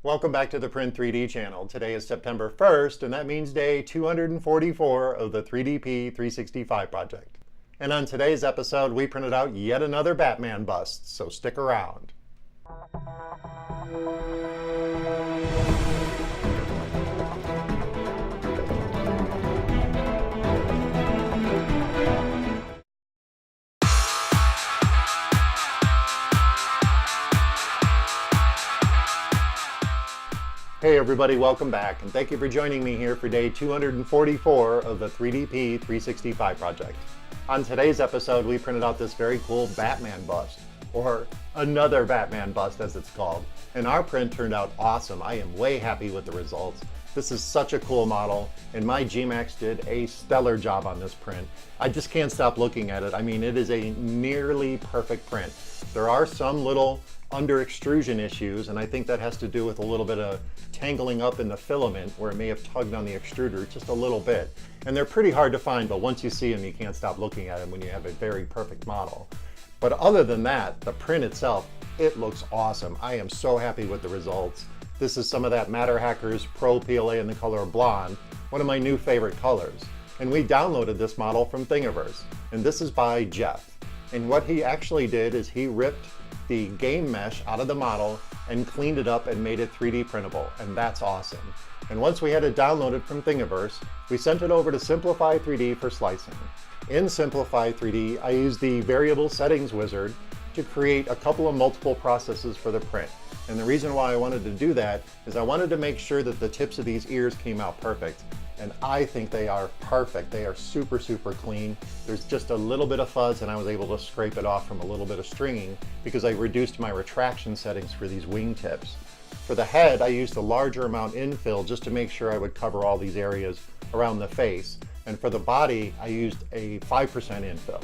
Welcome back to the Print 3D channel. Today is September 1st, and that means day 244 of the 3DP 365 project. And on today's episode, we printed out yet another Batman bust, so stick around. Hey everybody, welcome back, and thank you for joining me here for day 244 of the 3DP 365 project. On today's episode, we printed out this very cool Batman bust, or another Batman bust as it's called. And our print turned out awesome. I am way happy with the results. This is such a cool model, and my gMax did a stellar job on this print. I just can't stop looking at it. I mean, it is a nearly perfect print. There are some little under extrusion issues, and I think that has to do with a little bit of tangling up in the filament where it may have tugged on the extruder just a little bit. And they're pretty hard to find, but once you see them, you can't stop looking at them when you have a very perfect model. But other than that, the print itself, it looks awesome. I am so happy with the results. This is some of that MatterHackers Pro PLA in the color Blond, one of my new favorite colors. And we downloaded this model from Thingiverse, and this is by Jeff. And what he actually did is he ripped the game mesh out of the model and cleaned it up and made it 3D printable, and that's awesome. And once we had it downloaded from Thingiverse, we sent it over to Simplify 3D for slicing. In Simplify 3D, I used the variable settings wizard to create a couple of multiple processes for the print. And the reason why I wanted to do that is I wanted to make sure that the tips of these ears came out perfect. And I think they are perfect. They are super, super clean. There's just a little bit of fuzz, and I was able to scrape it off from a little bit of stringing because I reduced my retraction settings for these wing tips. For the head, I used a larger amount infill just to make sure I would cover all these areas around the face. And for the body, I used a 5% infill.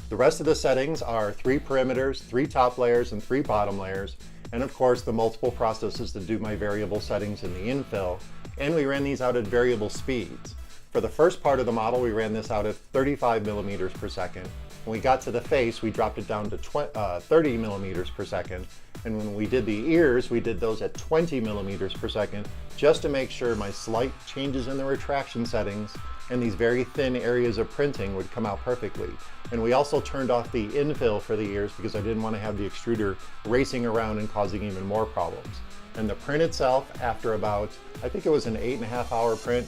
The rest of the settings are 3 perimeters, 3 top layers, and 3 bottom layers. And of course, the multiple processes to do my variable settings in the infill. And we ran these out at variable speeds. For the first part of the model, we ran this out at 35 millimeters per second. When we got to the face, we dropped it down to 30 millimeters per second. And when we did the ears, we did those at 20 millimeters per second, just to make sure my slight changes in the retraction settings and these very thin areas of printing would come out perfectly. And we also turned off the infill for the ears because I didn't want to have the extruder racing around and causing even more problems. And the print itself, after about, I think it was an 8.5 hour print,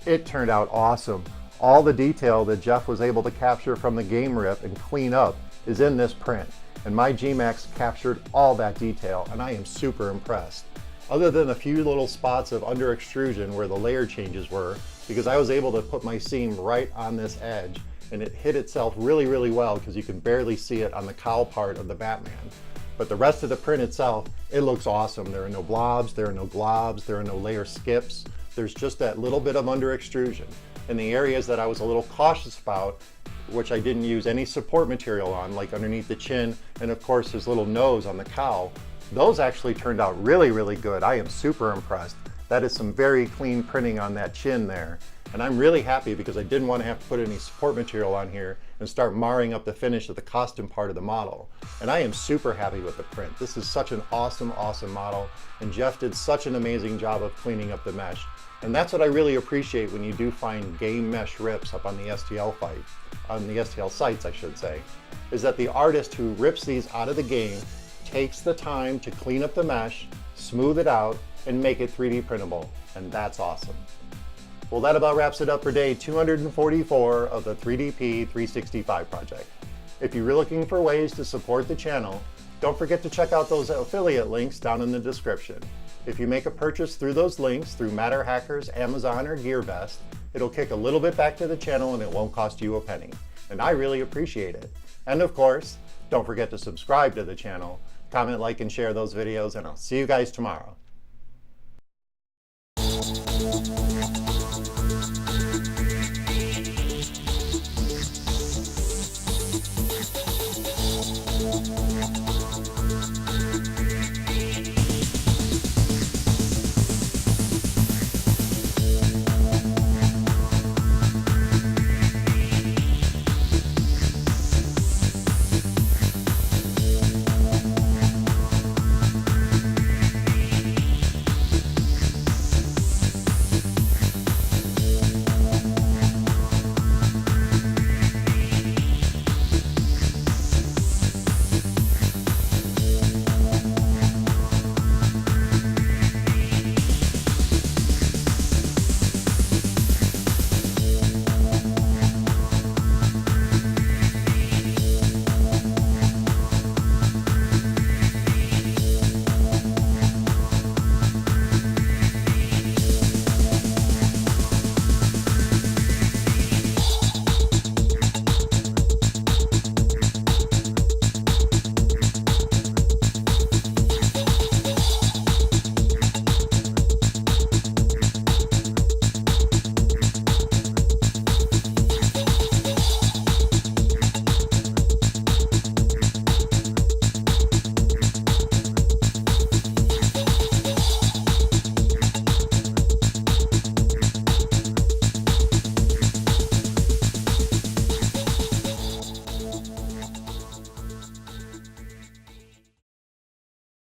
it turned out awesome. All the detail that Jeff was able to capture from the game rip and clean up is in this print. And my gMax captured all that detail, and I am super impressed. Other than a few little spots of under extrusion where the layer changes were, because I was able to put my seam right on this edge, and it hit itself really, really well because you can barely see it on the cowl part of the Batman. But the rest of the print itself, it looks awesome. There are no blobs, there are no globs, there are no layer skips. There's just that little bit of under extrusion. And the areas that I was a little cautious about, which I didn't use any support material on, like underneath the chin, and of course his little nose on the cowl, those actually turned out really, really good. I am super impressed. That is some very clean printing on that chin there. And I'm really happy because I didn't want to have to put any support material on here and start marring up the finish of the costume part of the model. And I am super happy with the print. This is such an awesome, awesome model. And Jeff did such an amazing job of cleaning up the mesh. And that's what I really appreciate when you do find game mesh rips up on the STL sites, I should say, is that the artist who rips these out of the game takes the time to clean up the mesh, smooth it out, and make it 3D printable. And that's awesome. Well, that about wraps it up for day 244 of the 3DP 365 project. If you're looking for ways to support the channel, don't forget to check out those affiliate links down in the description. If you make a purchase through those links through MatterHackers, Amazon, or GearVest, it'll kick a little bit back to the channel and it won't cost you a penny. And I really appreciate it. And of course, don't forget to subscribe to the channel, comment, like, and share those videos, and I'll see you guys tomorrow.